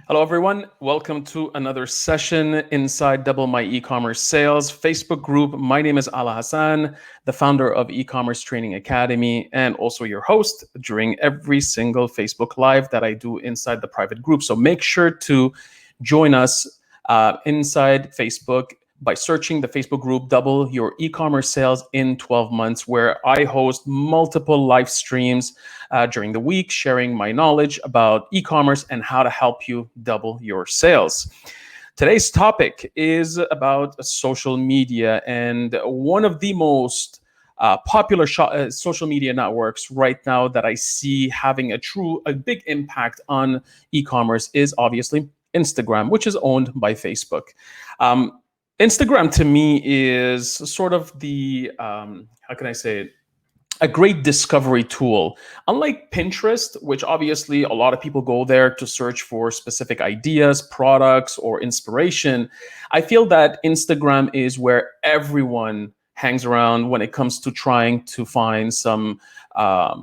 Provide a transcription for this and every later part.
Hello, everyone. Welcome to another session inside Double My E-commerce Sales Facebook group. My name is Ala Hassan, the founder of E-commerce Training Academy, and also your host during every single Facebook Live that I do inside the private group. So make sure to join us inside Facebook by searching the Facebook group Double Your E-commerce Sales in 12 Months, where I host multiple live streams during the week, sharing my knowledge about e-commerce and how to help you double your sales. Today's topic is about social media, and one of the most popular social media networks right now that I see having a big impact on e-commerce is obviously Instagram, which is owned by Facebook. Instagram to me is sort of the how can I say it? A great discovery tool. Unlike Pinterest, which obviously a lot of people go there to search for specific ideas, products, or inspiration, I feel that Instagram is where everyone hangs around when it comes to trying to find some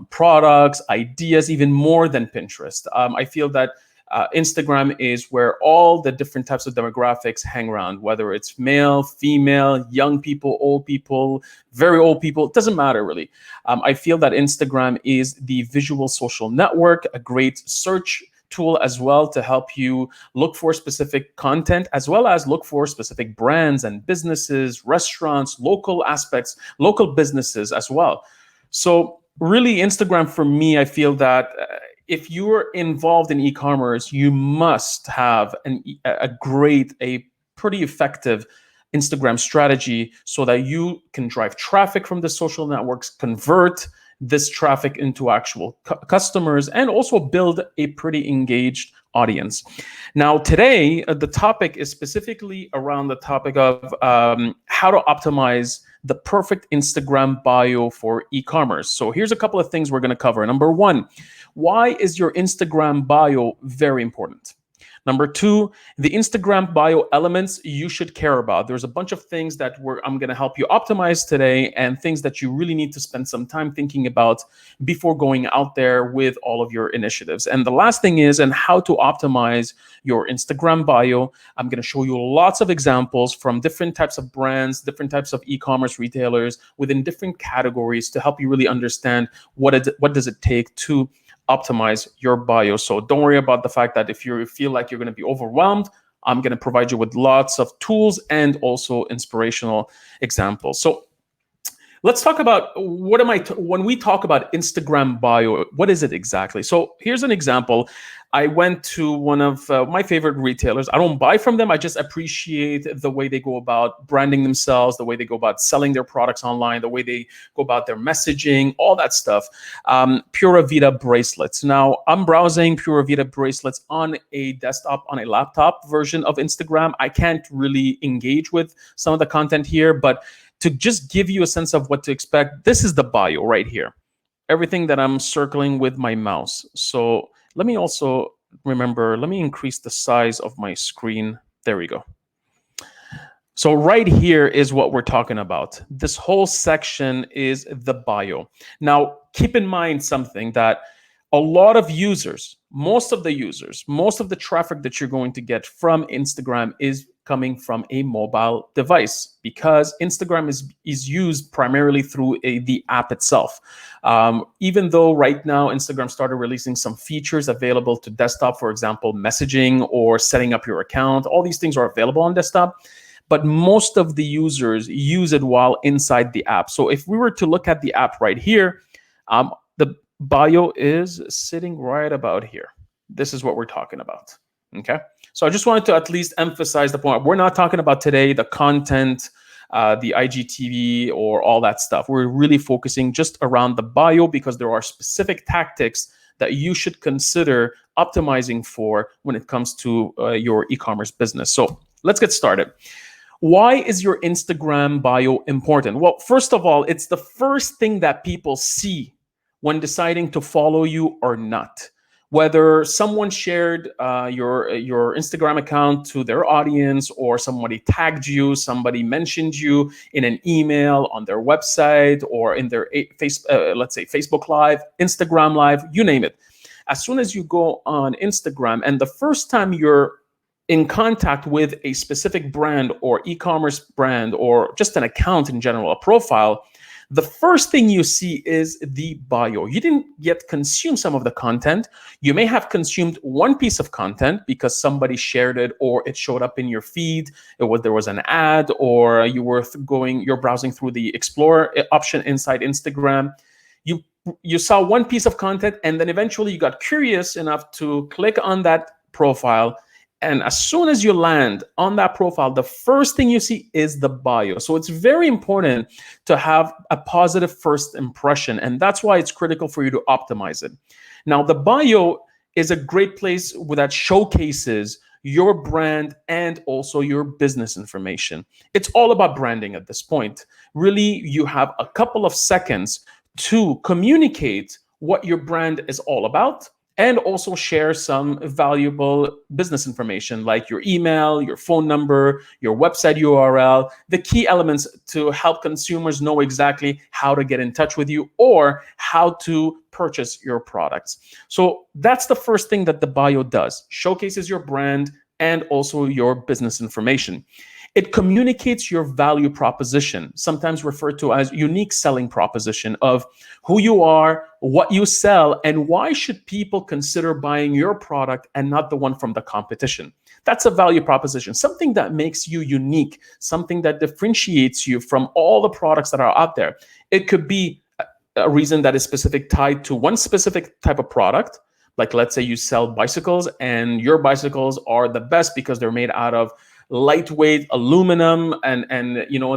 products, ideas, even more than Pinterest. I feel that Instagram is where all the different types of demographics hang around, whether it's male, female, young people, old people, very old people, it doesn't matter really. I feel that Instagram is the visual social network, a great search tool as well to help you look for specific content, as well as look for specific brands and businesses, restaurants, local aspects, local businesses as well. So really, Instagram for me, I feel that if you're involved in e-commerce, you must have a pretty effective Instagram strategy so that you can drive traffic from the social networks, convert this traffic into actual customers, and also build a pretty engaged audience. Now, today, the topic is specifically around the topic of how to optimize the perfect Instagram bio for e-commerce. So here's a couple of things we're going to cover. Number one, why is your Instagram bio very important? Number two, the Instagram bio elements you should care about. There's a bunch of things that I'm going to help you optimize today, and things that you really need to spend some time thinking about before going out there with all of your initiatives. And the last thing is, and how to optimize your Instagram bio. I'm going to show you lots of examples from different types of brands, different types of e-commerce retailers within different categories to help you really understand what does it take to optimize your bio. So don't worry about the fact that if you feel like you're going to be overwhelmed, I'm going to provide you with lots of tools and also inspirational examples. So let's talk about when we talk about Instagram bio, what is it exactly? So here's an example. I went to one of my favorite retailers. I don't buy from them. I just appreciate the way they go about branding themselves, the way they go about selling their products online, the way they go about their messaging, all that stuff. Pura Vida bracelets. Now, I'm browsing Pura Vida bracelets on a desktop, on a laptop version of Instagram. I can't really engage with some of the content here, but to just give you a sense of what to expect, this is the bio right here. Everything that I'm circling with my mouse. So let me increase the size of my screen. There we go. So right here is what we're talking about. This whole section is the bio. Now, keep in mind something, that a lot of users, most of the traffic that you're going to get from Instagram is coming from a mobile device, because Instagram is used primarily through the app itself. Even though right now Instagram started releasing some features available to desktop, for example, messaging or setting up your account, all these things are available on desktop. But most of the users use it while inside the app. So if we were to look at the app right here, the bio is sitting right about here. This is what we're talking about. Okay. So I just wanted to at least emphasize the point. We're not talking about today the content, the IGTV, or all that stuff. We're really focusing just around the bio, because there are specific tactics that you should consider optimizing for when it comes to your e-commerce business. So let's get started. Why is your Instagram bio important? Well, first of all, it's the first thing that people see when deciding to follow you or not. Whether someone shared your Instagram account to their audience, or somebody tagged you, somebody mentioned you in an email, on their website, or in their let's say Facebook Live, Instagram Live, you name it. as soon as you go on Instagram and the first time you're in contact with a specific brand or e-commerce brand or just an account in general, a profile, the first thing you see is the bio. You didn't yet consume some of the content. You may have consumed one piece of content because somebody shared it or it showed up in your feed. There was an ad, or you're browsing through the Explore option inside Instagram. You saw one piece of content, and then eventually you got curious enough to click on that profile. And as soon as you land on that profile, the first thing you see is the bio. So it's very important to have a positive first impression. And that's why it's critical for you to optimize it. Now, the bio is a great place that showcases your brand and also your business information. It's all about branding at this point. Really, you have a couple of seconds to communicate what your brand is all about, and also share some valuable business information like your email, your phone number, your website URL, the key elements to help consumers know exactly how to get in touch with you or how to purchase your products. So that's the first thing that the bio does: showcases your brand and also your business information. It communicates your value proposition, sometimes referred to as unique selling proposition, of who you are, what you sell, and why should people consider buying your product and not the one from the competition. That's a value proposition, something that makes you unique, something that differentiates you from all the products that are out there. It could be a reason that is specific, tied to one specific type of product. Like, let's say you sell bicycles and your bicycles are the best because they're made out of lightweight aluminum and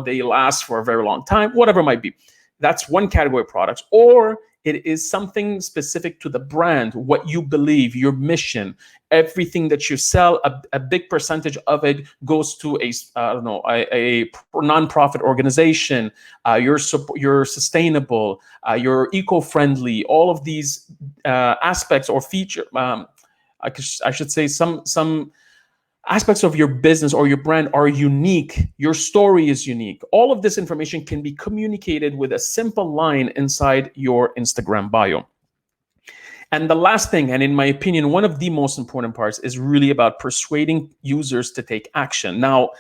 they last for a very long time, whatever it might be. That's one category of products. Or it is something specific to the brand, what you believe, your mission, everything that you sell. A big percentage of it goes to a nonprofit organization. You're sustainable, you're eco-friendly. All of these aspects or feature, I should say, some aspects of your business or your brand are unique. Your story is unique. All of this information can be communicated with a simple line inside your Instagram bio. And the last thing, and in my opinion, one of the most important parts, is really about persuading users to take action. Now,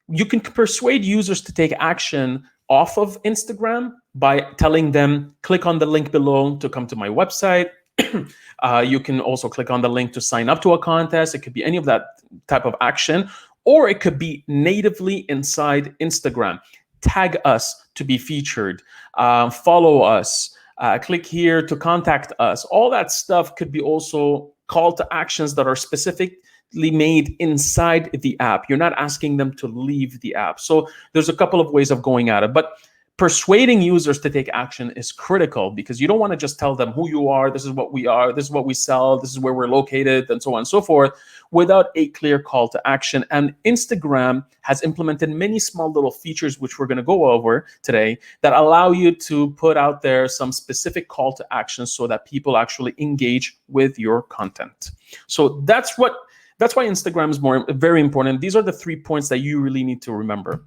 you can persuade users to take action off of Instagram by telling them, click on the link below to come to my website. You can also click on the link to sign up to a contest. It could be any of that type of action, or it could be natively inside Instagram. Tag us to be featured, follow us, click here to contact us. All that stuff could be also call to actions that are specifically made inside the app. You're not asking them to leave the app. So there's a couple of ways of going at it, but persuading users to take action is critical, because you don't want to just tell them who you are, this is what we are, this is what we sell, this is where we're located, and so on and so forth, without a clear call to action. And Instagram has implemented many small little features, which we're going to go over today, that allow you to put out there some specific call to action so that people actually engage with your content. So that's why Instagram is very important. These are the 3 points that you really need to remember.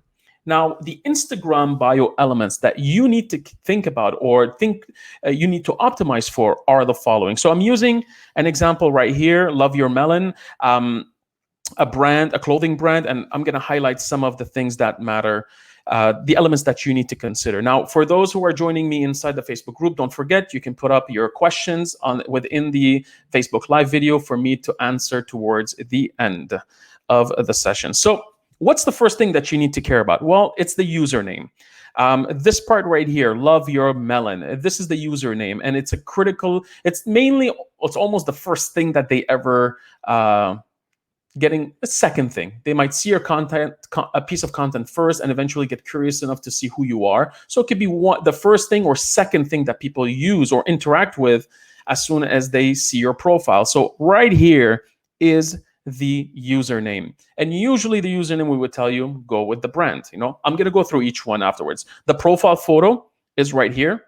Now, the Instagram bio elements that you need to think about or you need to optimize for are the following. So I'm using an example right here, Love Your Melon, a clothing brand, and I'm going to highlight some of the things that matter, the elements that you need to consider. Now, for those who are joining me inside the Facebook group, don't forget, you can put up your questions within the Facebook Live video for me to answer towards the end of the session. So what's the first thing that you need to care about? Well, it's the username. This part right here, Love Your Melon, this is the username, and it's almost the first thing that they ever getting. A second thing, they might see your content, a piece of content first, and eventually get curious enough to see who you are. So it could be the first thing or second thing that people use or interact with as soon as they see your profile. So right here is the username. And usually the username, we would tell you, go with the brand. I'm going to go through each one afterwards. The profile photo is right here.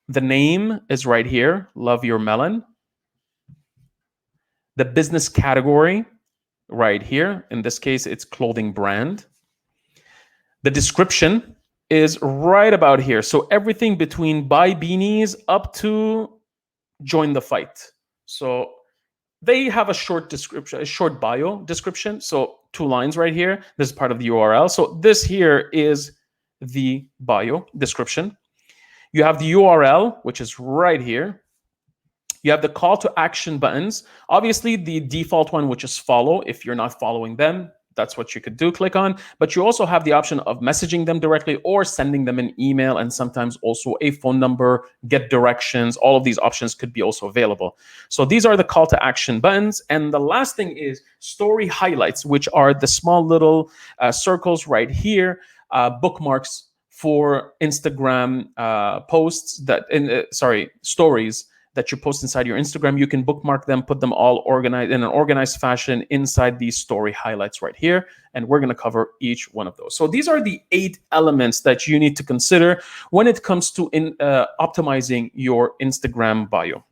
The name is right here, Love Your Melon. The business category right here. In this case, it's clothing brand. The description is right about here. So everything between buy beanies up to join the fight. So they have a short description, a short bio description. So 2 lines right here. This is part of the URL. So this here is the bio description. You have the URL, which is right here. You have the call to action buttons. Obviously, the default one, which is follow. If you're not following them, that's what you could do, click on. But you also have the option of messaging them directly or sending them an email, and sometimes also a phone number, get directions. All of these options could be also available. So these are the call to action buttons. And the last thing is story highlights, which are the small little circles right here, bookmarks for Instagram posts that, stories that you post inside your Instagram. You can bookmark them, put them all organized in an organized fashion inside these story highlights right here. And we're going to cover each one of those. So these are the 8 elements that you need to consider when it comes to optimizing your Instagram bio.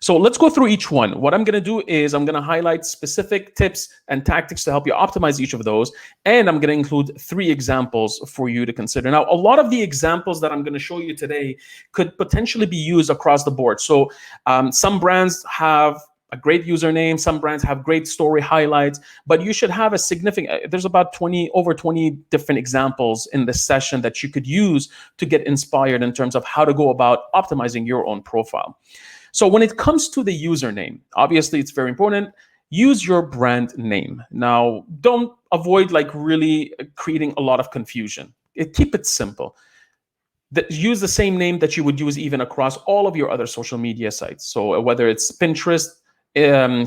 So let's go through each one. What I'm going to do is I'm going to highlight specific tips and tactics to help you optimize each of those. And I'm going to include 3 examples for you to consider. Now, a lot of the examples that I'm going to show you today could potentially be used across the board. So some brands have a great username, some brands have great story highlights, but you should have a significant, there's about over 20 different examples in this session that you could use to get inspired in terms of how to go about optimizing your own profile. So when it comes to the username, obviously it's very important. Use your brand name. Now, don't avoid like really creating a lot of confusion. Keep it simple. Use the same name that you would use even across all of your other social media sites. So whether it's Pinterest,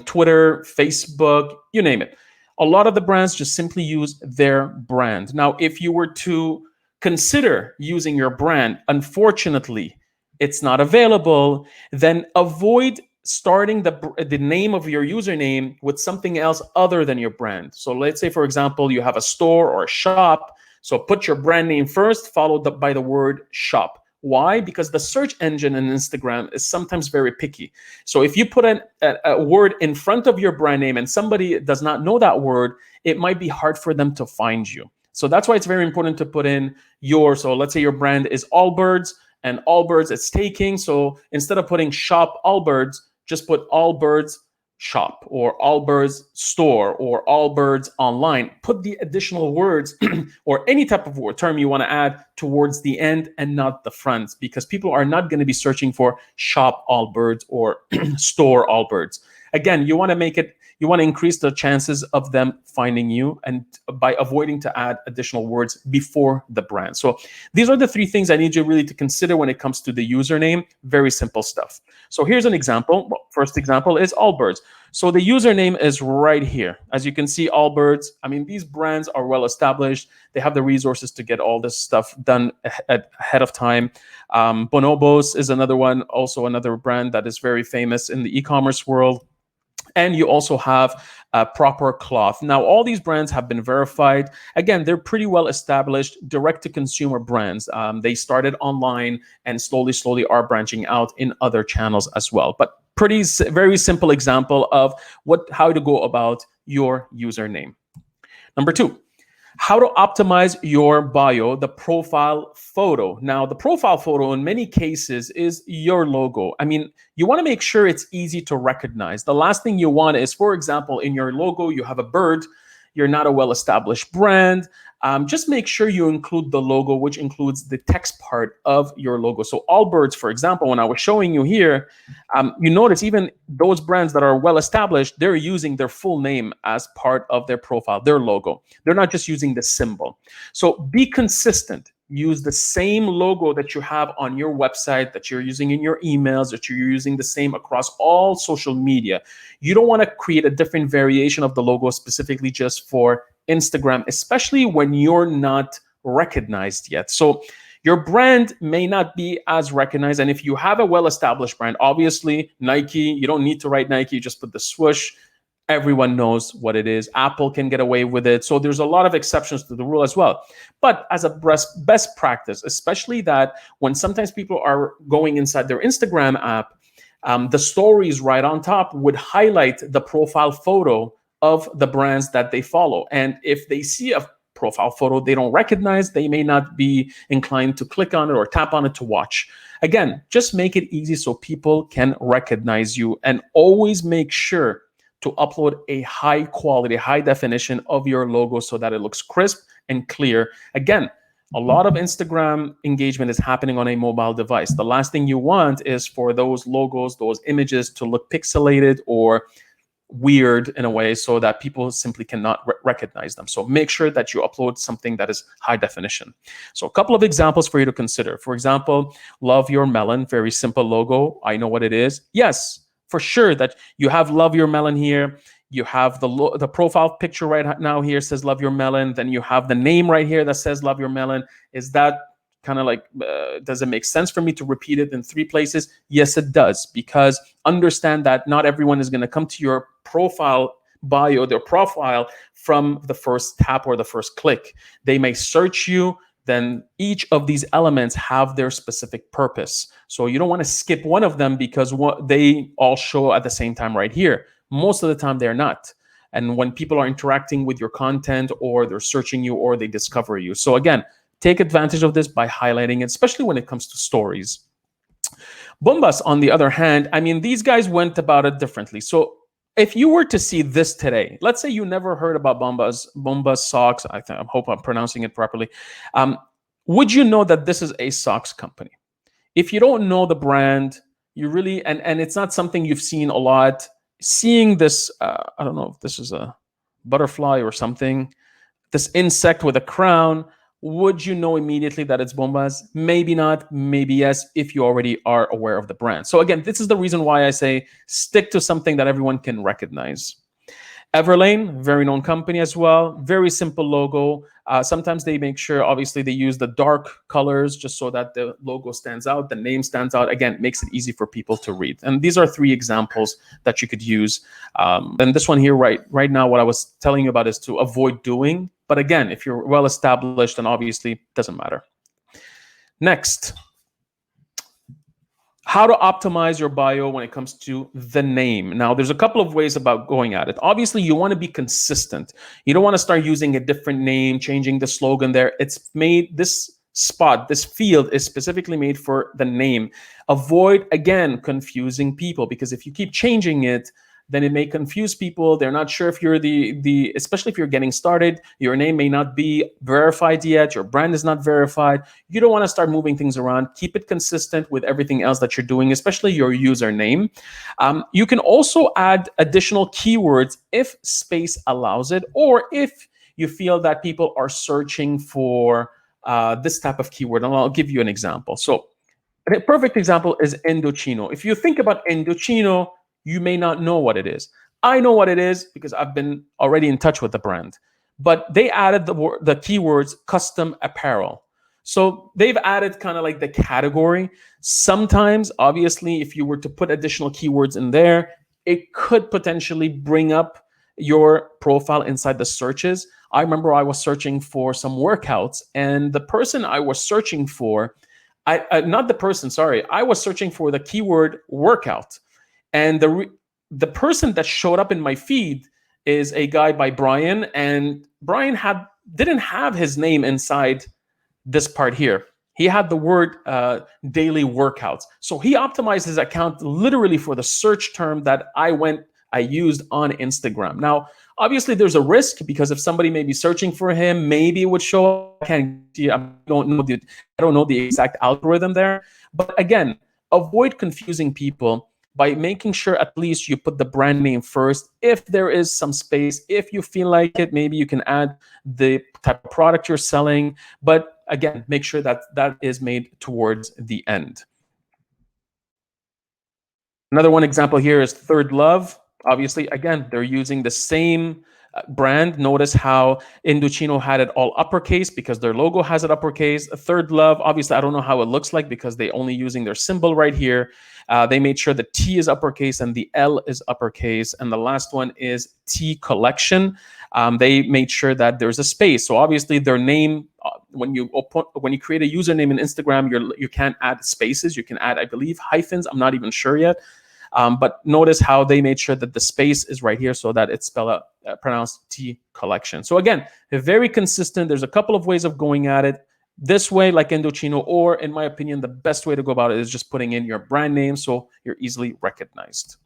Twitter, Facebook, you name it. A lot of the brands just simply use their brand. Now, if you were to consider using your brand, unfortunately, it's not available, then avoid starting the name of your username with something else other than your brand. So let's say, for example, you have a store or a shop. So put your brand name first, followed by the word shop. Why? Because the search engine in Instagram is sometimes very picky. So if you put a word in front of your brand name and somebody does not know that word, it might be hard for them to find you. So that's why it's very important to put in so let's say your brand is Allbirds, and Allbirds it's taking. So instead of putting shop Allbirds, just put Allbirds shop or Allbirds store or Allbirds online. Put the additional words or any type of term you want to add towards the end and not the front, because people are not going to be searching for shop Allbirds or store Allbirds. Again, you want to increase the chances of them finding you, and by avoiding to add additional words before the brand. So these are the 3 things I need you really to consider when it comes to the username. Very simple stuff. So here's an example. First example is Allbirds. So the username is right here. As you can see, Allbirds, I mean, these brands are well established. They have the resources to get all this stuff done ahead of time. Bonobos is another one, also another brand that is very famous in the e-commerce world. And you also have Proper Cloth. Now, all these brands have been verified. Again, they're pretty well established direct-to-consumer brands. They started online and slowly are branching out in other channels as well. But very simple example of how to go about your username. Number 2. How to optimize your bio, the profile photo. Now, the profile photo in many cases is your logo. I mean, you want to make sure it's easy to recognize. The last thing you want is, for example, in your logo, you have a bird. You're not a well-established brand. Just make sure you include the logo, which includes the text part of your logo. So Allbirds, for example, when I was showing you here, you notice even those brands that are well-established, they're using their full name as part of their profile, their logo. They're not just using the symbol. So be consistent. Use the same logo that you have on your website, that you're using in your emails, that you're using the same across all social media. You don't want to create a different variation of the logo specifically just for Instagram, especially when you're not recognized yet. So your brand may not be as recognized. And if you have a well-established brand, obviously Nike, you don't need to write Nike, you just put the swoosh. Everyone knows what it is. Apple can get away with it. So there's a lot of exceptions to the rule as well. But as a best practice, especially that when sometimes people are going inside their Instagram app, the stories right on top would highlight the profile photo of the brands that they follow. And if they see a profile photo they don't recognize, they may not be inclined to click on it or tap on it to watch. Again, just make it easy so people can recognize you, and always make sure to upload a high quality, high definition of your logo so that it looks crisp and clear. Again, a lot of Instagram engagement is happening on a mobile device. The last thing you want is for those logos, those images to look pixelated or weird in a way so that people simply cannot recognize them. So make sure that you upload something that is high definition. So a couple of examples for you to consider. For example, Love Your Melon, very simple logo. I know what it is. Yes, for sure that you have Love Your Melon here. You have the profile picture right now here says Love Your Melon. Then you have the name right here that says Love Your Melon. Is that kind of like, does it make sense for me to repeat it in 3 places? Yes, it does, because understand that not everyone is going to come to your profile bio, their profile, from the first tap or the first click. They may search you. Then each of these elements have their specific purpose. So you don't want to skip one of them because they all show at the same time right here. Most of the time they're not. And when people are interacting with your content, or they're searching you, or they discover you. So again, take advantage of this by highlighting it, especially when it comes to stories. Bombas, on the other hand, I mean, these guys went about it differently. So if you were to see this today, let's say you never heard about Bombas socks. I hope I'm pronouncing it properly. Would you know that this is a socks company? If you don't know the brand, you really, and it's not something you've seen a lot. Seeing this, I don't know if this is a butterfly or something, this insect with a crown, would you know immediately that it's Bombas? Maybe not, maybe yes, if you already are aware of the brand. So again, this is the reason why I say stick to something that everyone can recognize. Everlane, very known company as well. Very simple logo. Sometimes they make sure, obviously, they use the dark colors just so that the logo stands out, the name stands out. Again, makes it easy for people to read. And these are 3 examples that you could use. And this one here, right now, what I was telling you about is to avoid doing. But again, if you're well established, then obviously it doesn't matter. Next, how to optimize your bio when it comes to the name. Now, there's a couple of ways about going at it. Obviously, you want to be consistent. You don't want to start using a different name, changing the slogan there. It's made, this spot, this field is specifically made for the name. Avoid, again, confusing people, because if you keep changing it, then it may confuse people. They're not sure if you're especially if you're getting started, your name may not be verified yet, your brand is not verified. You don't want to start moving things around. Keep it consistent with everything else that you're doing, especially your username. You can also add additional keywords if space allows it, or if you feel that people are searching for this type of keyword. And I'll give you an example. So a perfect example is Indochino. If you think about Indochino, you may not know what it is. I know what it is because I've been already in touch with the brand. But they added the keywords custom apparel. So they've added kind of like the category. Sometimes, obviously, if you were to put additional keywords in there, it could potentially bring up your profile inside the searches. I remember I was searching for some workouts, and the person I was searching for, I was searching for the keyword workout. And the person that showed up in my feed is a guy by Brian, and Brian didn't have his name inside this part here. He had the word daily workouts. So he optimized his account literally for the search term that I used on Instagram. Now, obviously, there's a risk, because if somebody may be searching for him, maybe it would show up. I don't know the exact algorithm there. But again, avoid confusing people by making sure at least you put the brand name first. If there is some space, if you feel like it, maybe you can add the type of product you're selling. But again, make sure that that is made towards the end. Another one example here is Third Love. Obviously, again, they're using the same brand. Notice how Indochino had it all uppercase because their logo has it uppercase. Third Love, obviously, I don't know how it looks like because they only using their symbol right here. They made sure the T is uppercase and the L is uppercase. And the last one is T Collection. They made sure that there's a space. So obviously their name, when you create a username in Instagram, you can't add spaces. You can add, I believe, hyphens. I'm not even sure yet. But notice how they made sure that the space is right here so that it's spelled out pronounced T collection. So again, very consistent. There's a couple of ways of going at it. This way, like Indochino, or in my opinion, the best way to go about it is just putting in your brand name so you're easily recognized.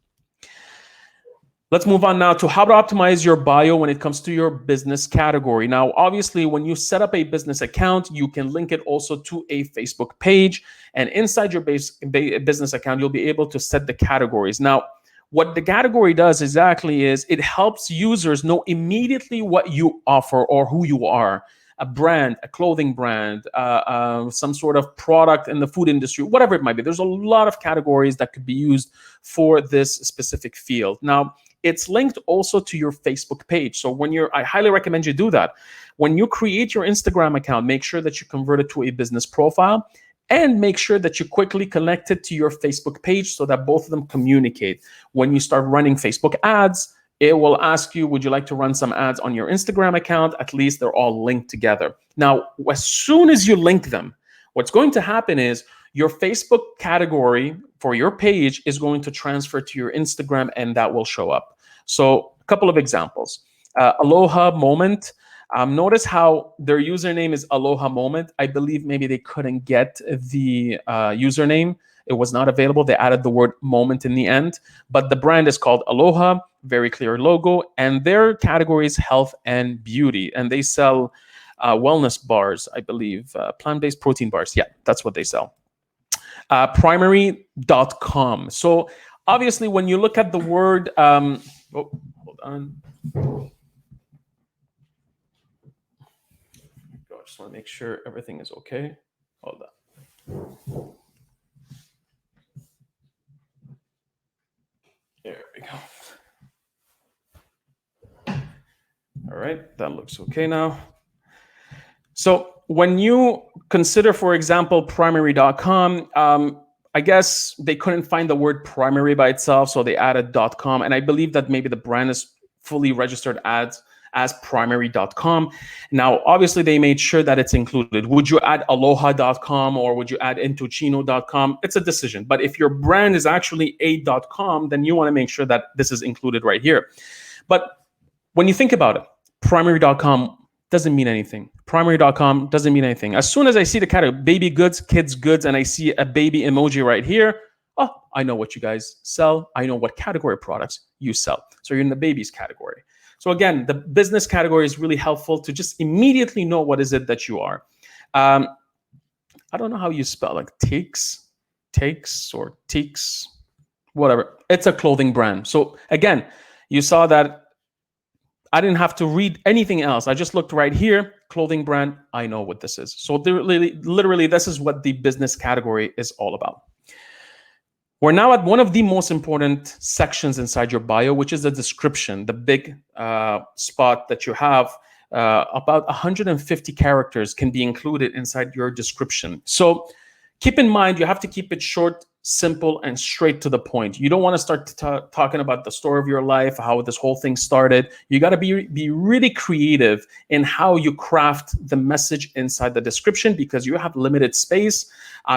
Let's move on now to how to optimize your bio when it comes to your business category. Now, obviously, when you set up a business account, you can link it also to a Facebook page. And inside your business account, you'll be able to set the categories. Now, what the category does exactly is it helps users know immediately what you offer or who you are. A brand, a clothing brand, some sort of product in the food industry, whatever it might be. There's a lot of categories that could be used for this specific field. Now, it's linked also to your Facebook page. So I highly recommend you do that. When you create your Instagram account, make sure that you convert it to a business profile and make sure that you quickly connect it to your Facebook page so that both of them communicate. When you start running Facebook ads, it will ask you, would you like to run some ads on your Instagram account? At least they're all linked together. Now, as soon as you link them, what's going to happen is your Facebook category for your page is going to transfer to your Instagram, and that will show up. So a couple of examples. Aloha Moment. Notice how their username is Aloha Moment. I believe maybe they couldn't get the username. It was not available. They added the word moment in the end, but the brand is called Aloha, very clear logo, and their category is health and beauty, and they sell wellness bars, I believe, plant-based protein bars. Yeah, that's what they sell. Primary.com. So obviously, when you look at the word, hold on. I just want to make sure everything is okay. Hold on. There we go. All right, that looks okay now. So when you consider, for example, primary.com, I guess they couldn't find the word primary by itself, so they added .com. And I believe that maybe the brand is fully registered as primary.com. Now, obviously, they made sure that it's included. Would you add aloha.com or would you add intochino.com? It's a decision. But if your brand is actually a .com, then you want to make sure that this is included right here. But when you think about it, primary.com doesn't mean anything. Primary.com doesn't mean anything. As soon as I see the category, baby goods, kids goods, and I see a baby emoji right here, oh, I know what you guys sell. I know what category of products you sell. So you're in the babies category. So again, the business category is really helpful to just immediately know what is it that you are. I don't know how you spell, like takes or teaks, whatever. It's a clothing brand. So again, you saw that I didn't have to read anything else. I just looked right here, clothing brand. I know what this is. So literally, this is what the business category is all about. We're now at one of the most important sections inside your bio, which is the description, the big spot that you have. About 150 characters can be included inside your description. So keep in mind, you have to keep it short, simple, and straight to the point. You don't want to start talking about the story of your life, how this whole thing started. You got to be really creative in how you craft the message inside the description because you have limited space.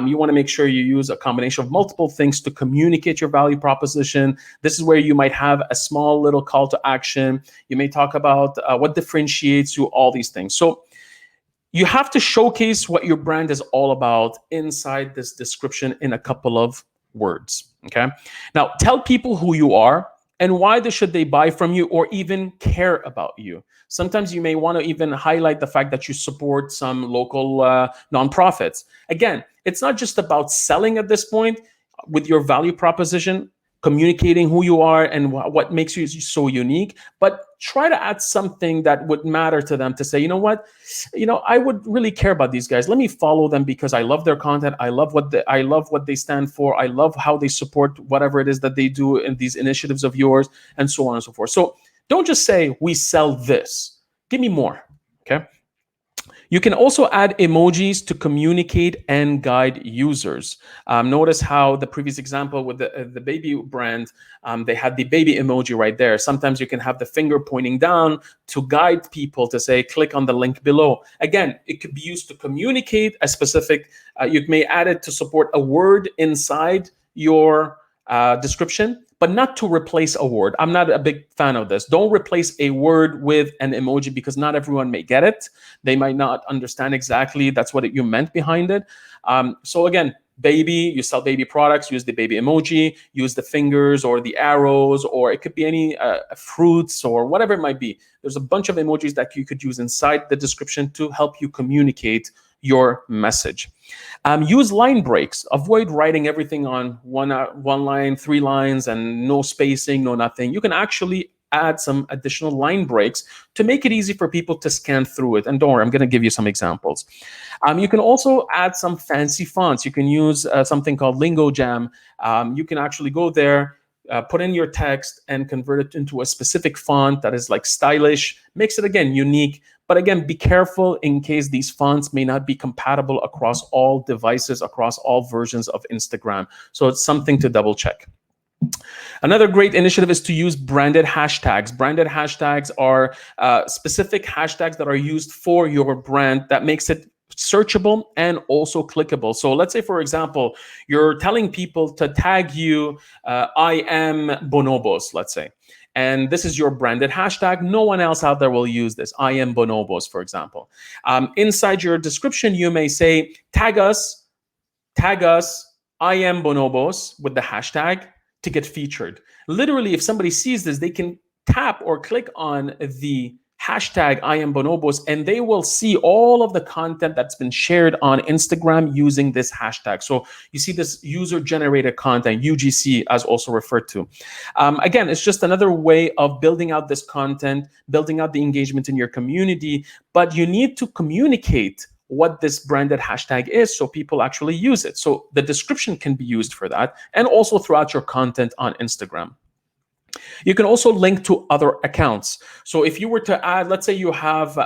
You want to make sure you use a combination of multiple things to communicate your value proposition. This is where you might have a small little call to action. You may talk about what differentiates you, all these things. So you have to showcase what your brand is all about inside this description in a couple of words, okay? Now, tell people who you are and why should they buy from you or even care about you. Sometimes you may want to even highlight the fact that you support some local nonprofits. Again, it's not just about selling at this point with your value proposition, communicating who you are and what makes you so unique, but try to add something that would matter to them to say, you know what, I would really care about these guys. Let me follow them because I love their content. I love what they stand for. I love how they support whatever it is that they do in these initiatives of yours and so on and so forth. So don't just say we sell this. Give me more, okay? You can also add emojis to communicate and guide users. Notice how the previous example with the baby brand, they had the baby emoji right there. Sometimes you can have the finger pointing down to guide people to say, click on the link below. Again, it could be used to communicate a specific, you may add it to support a word inside your description, but not to replace a word. I'm not a big fan of this. Don't replace a word with an emoji because not everyone may get it. They might not understand exactly that's what you meant behind it. So again, baby, you sell baby products, use the baby emoji, use the fingers or the arrows, or it could be any fruits or whatever it might be. There's a bunch of emojis that you could use inside the description to help you communicate your message. Use line breaks. Avoid writing everything on one line, 3 lines, and no spacing, no nothing. You can actually add some additional line breaks to make it easy for people to scan through it. And don't worry, I'm going to give you some examples. You can also add some fancy fonts. You can use something called Lingo Jam. You can actually go there, put in your text and convert it into a specific font that is like stylish, makes it again unique. But again, be careful in case these fonts may not be compatible across all devices, across all versions of Instagram. So it's something to double check. Another great initiative is to use branded hashtags. Branded hashtags are specific hashtags that are used for your brand that makes it searchable and also clickable. So let's say, for example, you're telling people to tag you, I am bonobos, let's say. And this is your branded hashtag. No one else out there will use this. I am bonobos, for example. Inside your description, you may say, tag us, I am bonobos with the hashtag to get featured. Literally, if somebody sees this, they can tap or click on the hashtag I am bonobos, and they will see all of the content that's been shared on Instagram using this hashtag. So you see this user-generated content, UGC, as also referred to. Again, it's just another way of building out this content, building out the engagement in your community, but you need to communicate what this branded hashtag is so people actually use it. So the description can be used for that, and also throughout your content on Instagram. You can also link to other accounts. So if you were to add, let's say you have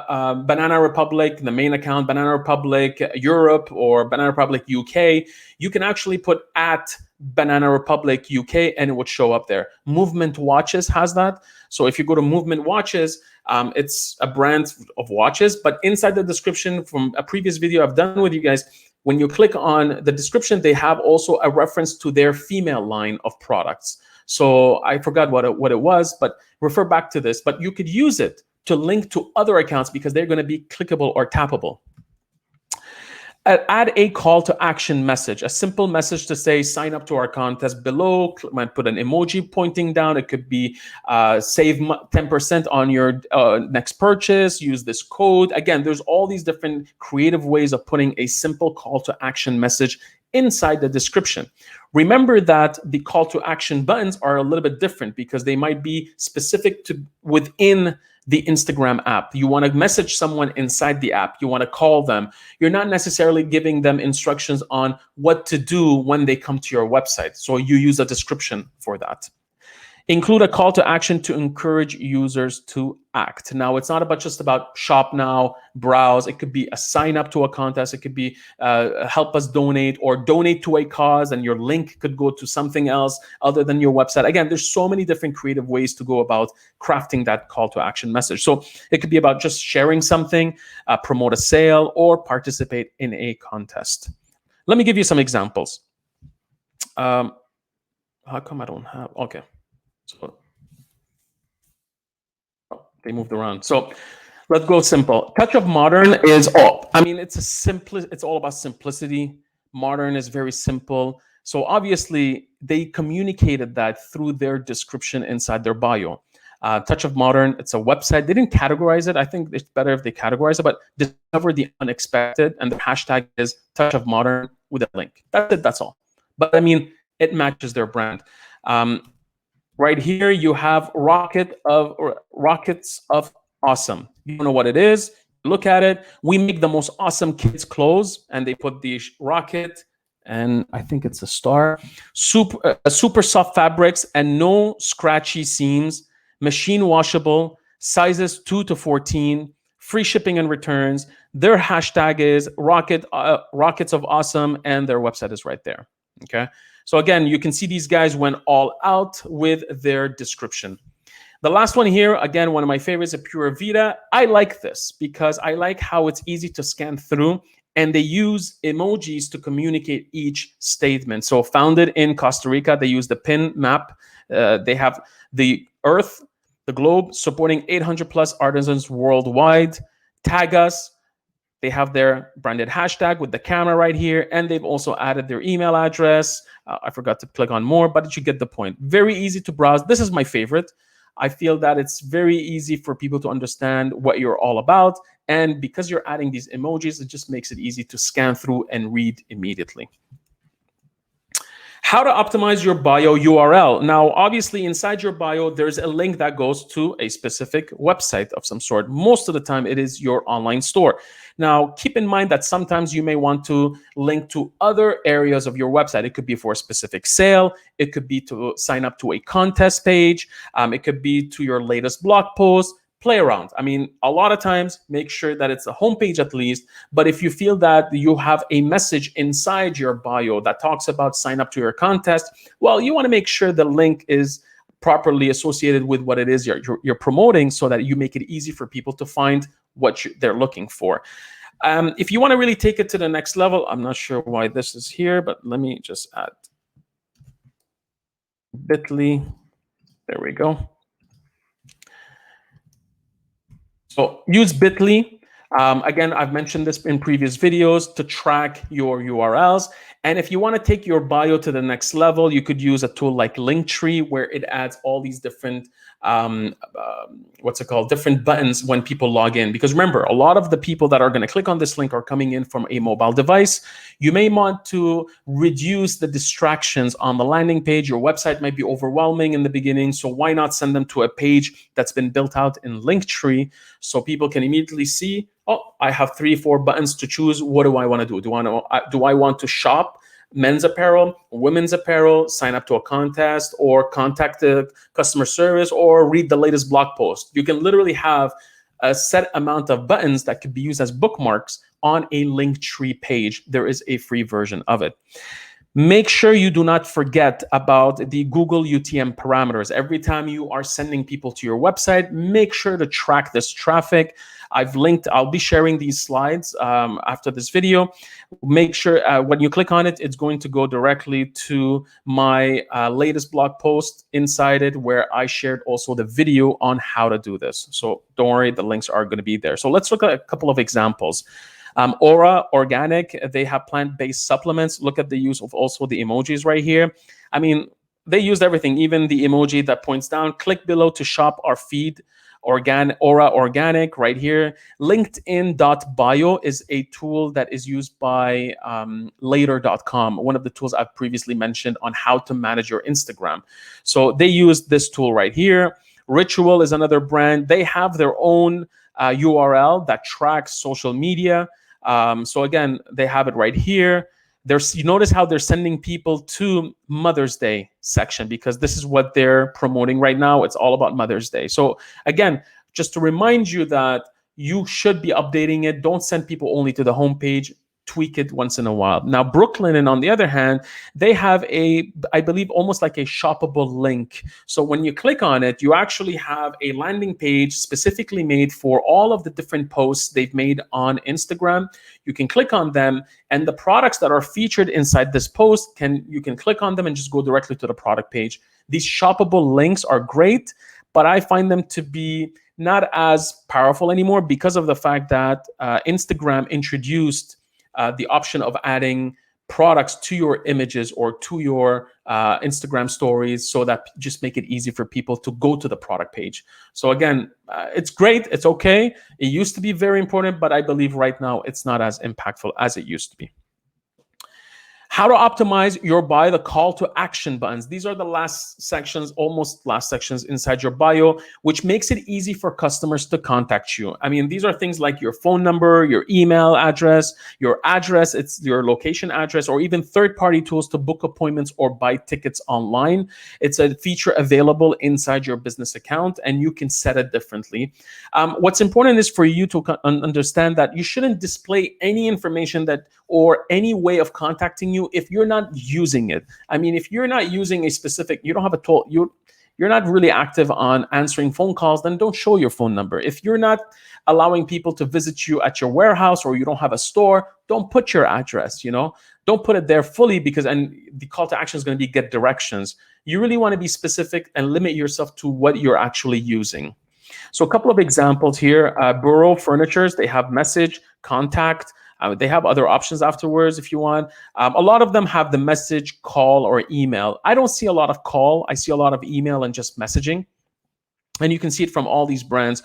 Banana Republic, the main account, Banana Republic Europe or Banana Republic UK, you can actually put at Banana Republic UK and it would show up there. Movement Watches has that. So if you go to Movement Watches, it's a brand of watches, but inside the description from a previous video I've done with you guys, when you click on the description, they have also a reference to their female line of products. So I forgot what it was, but refer back to this. But you could use it to link to other accounts because they're going to be clickable or tappable. Add a call to action message, a simple message to say, sign up to our contest below. Might put an emoji pointing down. It could be save 10% on your next purchase. Use this code. Again, there's all these different creative ways of putting a simple call to action message inside the description. Remember that the call to action buttons are a little bit different because they might be specific to within the Instagram app. You want to message someone inside the app. You want to call them. You're not necessarily giving them instructions on what to do when they come to your website. So you use a description for that. Include a call to action to encourage users to act. Now, it's not just about shop now, browse. It could be a sign up to a contest. It could be help us donate or donate to a cause, and your link could go to something else other than your website. Again, there's so many different creative ways to go about crafting that call to action message. So it could be about just sharing something, promote a sale, or participate in a contest. Let me give you some examples. How come I don't have, okay. So they moved around. So let's go simple. Touch of Modern is all. I mean, it's all about simplicity. Modern is very simple. So obviously they communicated that through their description inside their bio. Touch of Modern, it's a website. They didn't categorize it. I think it's better if they categorize it, but discover the unexpected, and the hashtag is Touch of Modern with a link. That's it, that's all. But I mean, it matches their brand. Right here, you have Rockets of Awesome. You don't know what it is. Look at it. We make the most awesome kids' clothes, and they put the rocket, and I think it's a star. Super soft fabrics and no scratchy seams. Machine washable. Sizes 2 to 14. Free shipping and returns. Their hashtag is Rockets of Awesome, and their website is right there. Okay. So again, you can see these guys went all out with their description. The last one here, again, one of my favorites, is Pura Vida. I like this because I like how it's easy to scan through and they use emojis to communicate each statement. So founded in Costa Rica, they use the pin map. They have the Earth, the globe, supporting 800 plus artisans worldwide. Tag us. They have their branded hashtag with the camera right here, and they've also added their email address. I forgot to click on more, but you get the point. Very easy to browse. This is my favorite. I feel that it's very easy for people to understand what you're all about. And because you're adding these emojis, it just makes it easy to scan through and read immediately. How to optimize your bio URL. Now, obviously, inside your bio, there's a link that goes to a specific website of some sort. Most of the time, it is your online store. Now, keep in mind that sometimes you may want to link to other areas of your website. It could be for a specific sale. It could be to sign up to a contest page. It could be to your latest blog post. Play around. I mean, a lot of times, make sure that it's a homepage at least. But if you feel that you have a message inside your bio that talks about sign up to your contest, well, you want to make sure the link is properly associated with what it is you're promoting, so that you make it easy for people to find what they're looking for. If you want to really take it to the next level, I'm not sure why this is here, but let me just add bit.ly. There we go. So use bit.ly. Again, I've mentioned this in previous videos to track your URLs. And if you want to take your bio to the next level, you could use a tool like Linktree, where it adds all these different, different buttons when people log in. Because remember, a lot of the people that are going to click on this link are coming in from a mobile device. You may want to reduce the distractions on the landing page. Your website might be overwhelming in the beginning, so why not send them to a page that's been built out in Linktree, so people can immediately see, oh, I have 3-4 buttons to choose. What do I want to do? Do I want to shop men's apparel, women's apparel, sign up to a contest, or contact the customer service, or read the latest blog post? You can literally have a set amount of buttons that could be used as bookmarks on a Linktree page. There is a free version of it. Make sure you do not forget about the Google UTM parameters. Every time you are sending people to your website, make sure to track this traffic. I'll be sharing these slides after this video. Make sure when you click on it, it's going to go directly to my latest blog post inside it, where I shared also the video on how to do this. So don't worry, the links are going to be there. So let's look at a couple of examples. Aura Organic, they have plant-based supplements. Look at the use of also the emojis right here. I mean, they used everything, even the emoji that points down. Click below to shop our feed. Aura Organic right here. LinkedIn.bio is a tool that is used by later.com, one of the tools I've previously mentioned on how to manage your Instagram. So they use this tool right here. Ritual is another brand. They have their own URL that tracks social media. So again, they have it right here. You notice how they're sending people to Mother's Day section, because this is what they're promoting right now. It's all about Mother's Day. So again, just to remind you that you should be updating it. Don't send people only to the homepage. Tweak it once in a while. Now, Brooklinen, on the other hand, they have I believe, almost like a shoppable link. So when you click on it, you actually have a landing page specifically made for all of the different posts they've made on Instagram. You can click on them, and the products that are featured inside this post, you can click on them and just go directly to the product page. These shoppable links are great, but I find them to be not as powerful anymore because of the fact that Instagram introduced the option of adding products to your images or to your Instagram stories, so that just make it easy for people to go to the product page. So again, it's great. It's okay. It used to be very important, but I believe right now it's not as impactful as it used to be. How to optimize your bio, the call to action buttons. These are the last sections, almost last sections inside your bio, which makes it easy for customers to contact you. I mean, these are things like your phone number, your email address, it's your location address, or even third-party tools to book appointments or buy tickets online. It's a feature available inside your business account, and you can set it differently. What's important is for you to understand that you shouldn't display any information or any way of contacting you if you're not using it. I mean, if you're not using a specific, you don't have a tool, you're not really active on answering phone calls, then don't show your phone number. If you're not allowing people to visit you at your warehouse, or you don't have a store, don't put your address, don't put it there fully, because and the call to action is going to be get directions. You really want to be specific and limit yourself to what you're actually using. So a couple of examples here. Burrow Furnitures, they have message, contact. They have other options afterwards if you want. A lot of them have the message, call, or email. I don't see a lot of call. I see a lot of email and just messaging. And you can see it from all these brands,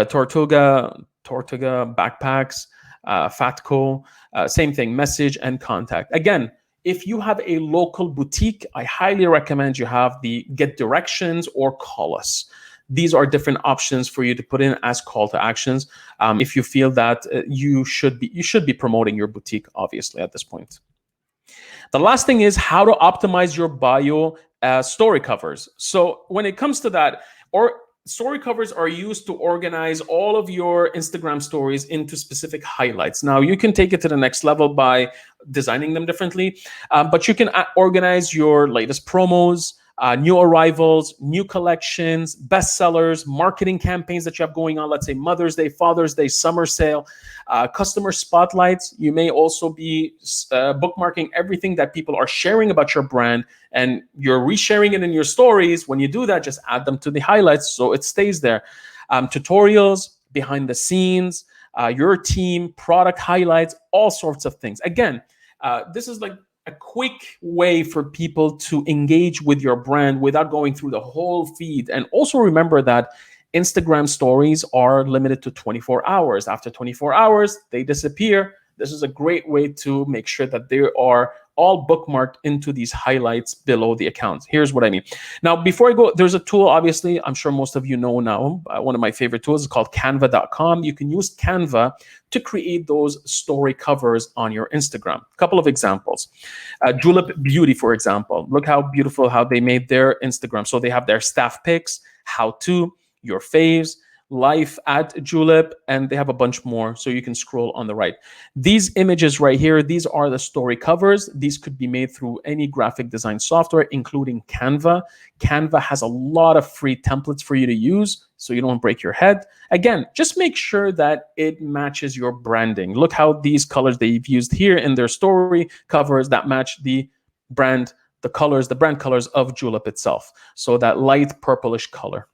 Tortuga Backpacks, Fatco, same thing, message and contact. Again, if you have a local boutique, I highly recommend you have the get directions or call us. These are different options for you to put in as call to actions. If you feel that you should be promoting your boutique, obviously, at this point. The last thing is how to optimize your bio story covers. So when it comes to that, or story covers are used to organize all of your Instagram stories into specific highlights. Now, you can take it to the next level by designing them differently, but you can organize your latest promos, new arrivals, new collections, bestsellers, marketing campaigns that you have going on. Let's say Mother's Day, Father's Day, summer sale, customer spotlights. You may also be bookmarking everything that people are sharing about your brand, and you're resharing it in your stories. When you do that, just add them to the highlights so it stays there. Tutorials, behind the scenes, your team, product highlights, all sorts of things. Again, this is like a quick way for people to engage with your brand without going through the whole feed. And also remember that Instagram stories are limited to 24 hours. After 24 hours, they disappear. This is a great way to make sure that they are all bookmarked into these highlights below the account. Here's what I mean. Now, before I go, there's a tool, obviously, I'm sure most of you know now. One of my favorite tools is called canva.com. You can use Canva to create those story covers on your Instagram. A couple of examples. Julep Beauty, for example. Look how beautiful how they made their Instagram. So they have their staff pics, how to, your faves, life at Julep, and they have a bunch more, so you can scroll on the right. These images right here, these are the story covers. These could be made through any graphic design software, including Canva. Canva has a lot of free templates for you to use, so you don't break your head. Again, just make sure that it matches your branding. Look how these colors they've used here in their story covers that match the brand, the colors, the brand colors of Julep itself. So that light purplish color.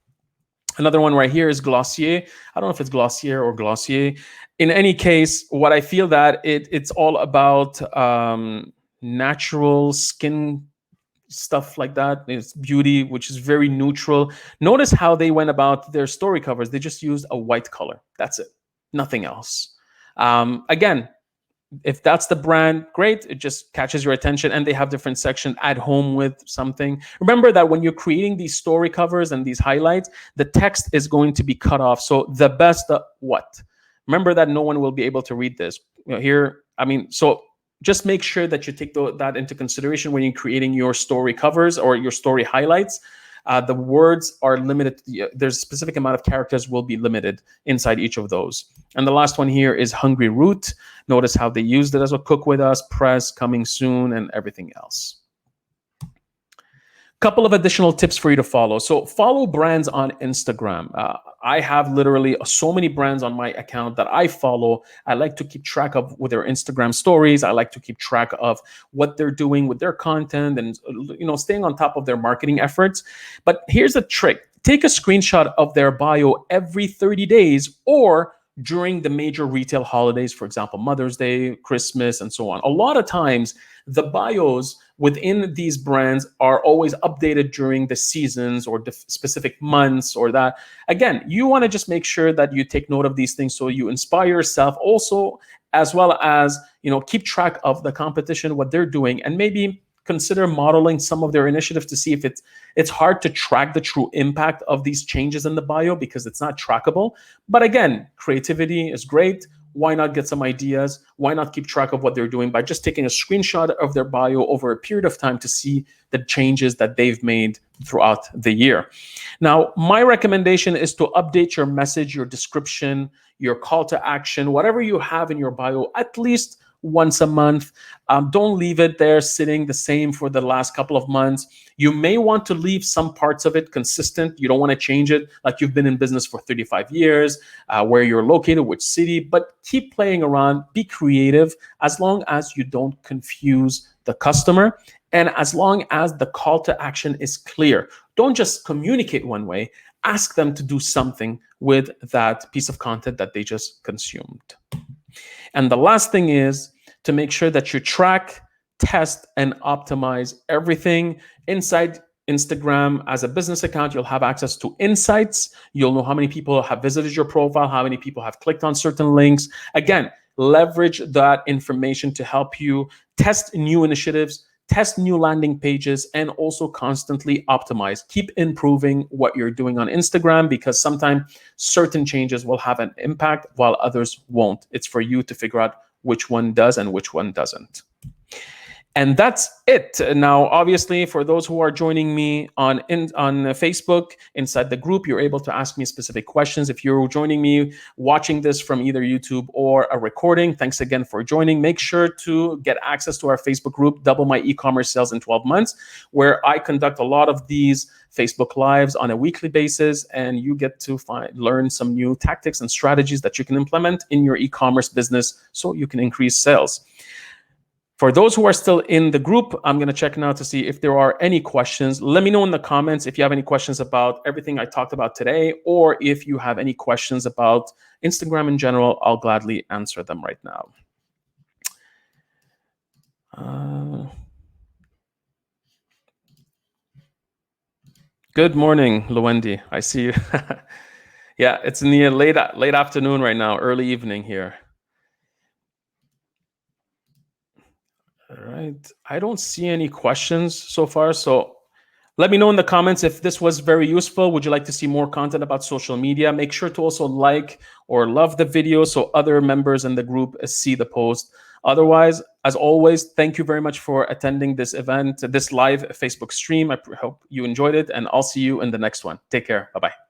Another one right here is Glossier. I don't know if it's Glossier or Glossier. In any case, what I feel that it's all about natural skin stuff like that. It's beauty, which is very neutral. Notice how they went about their story covers. They just used a white color. That's it. Nothing else. Again, if that's the brand, great. It just catches your attention, and they have different sections at home with something. Remember that when you're creating these story covers and these highlights, the text is going to be cut off. So the best what? Remember that no one will be able to read this. Here, I mean, so just make sure that you take that into consideration when you're creating your story covers or your story highlights. The words are limited. There's a specific amount of characters will be limited inside each of those. And the last one here is Hungry Root. Notice how they used it as a cook with us, press, coming soon, and everything else. Couple of additional tips for you to follow. So follow brands on Instagram. I have literally so many brands on my account that I follow. I like to keep track of with their Instagram stories. I like to keep track of what they're doing with their content and staying on top of their marketing efforts. But here's the trick. Take a screenshot of their bio every 30 days or during the major retail holidays, for example, Mother's Day, Christmas, and so on. A lot of times, the bios within these brands are always updated during the seasons or the specific months or that. Again, you want to just make sure that you take note of these things so you inspire yourself also, as well as keep track of the competition, what they're doing, and maybe consider modeling some of their initiatives to see if it's hard to track the true impact of these changes in the bio because it's not trackable. But again, creativity is great. Why not get some ideas? Why not keep track of what they're doing by just taking a screenshot of their bio over a period of time to see the changes that they've made throughout the year? Now, my recommendation is to update your message, your description, your call to action, whatever you have in your bio, at least once a month. Don't leave it there sitting the same for the last couple of months. You may want to leave some parts of it consistent. You don't want to change it like you've been in business for 35 years, where you're located, which city, but keep playing around, be creative, as long as you don't confuse the customer and as long as the call to action is clear. Don't just communicate one way, ask them to do something with that piece of content that they just consumed. And the last thing is to make sure that you track, test, and optimize everything inside Instagram. As a business account, you'll have access to insights. You'll know how many people have visited your profile, how many people have clicked on certain links. Again, leverage that information to help you test new initiatives, test new landing pages, and also constantly optimize. Keep improving what you're doing on Instagram, because sometimes certain changes will have an impact while others won't. It's for you to figure out which one does and which one doesn't. And that's it. Now, obviously, for those who are joining me on Facebook, inside the group, you're able to ask me specific questions. If you're joining me watching this from either YouTube or a recording, thanks again for joining. Make sure to get access to our Facebook group, Double My E-Commerce Sales in 12 Months, where I conduct a lot of these Facebook Lives on a weekly basis, and you get to learn some new tactics and strategies that you can implement in your e-commerce business so you can increase sales. For those who are still in the group, I'm going to check now to see if there are any questions. Let me know in the comments if you have any questions about everything I talked about today, or if you have any questions about Instagram in general. I'll gladly answer them right now. Good morning, Luwendi. I see you. Yeah, it's in the late afternoon right now, early evening here. All right. I don't see any questions so far. So let me know in the comments if this was very useful. Would you like to see more content about social media? Make sure to also like or love the video so other members in the group see the post. Otherwise, as always, thank you very much for attending this event, this live Facebook stream. I hope you enjoyed it, and I'll see you in the next one. Take care. Bye-bye.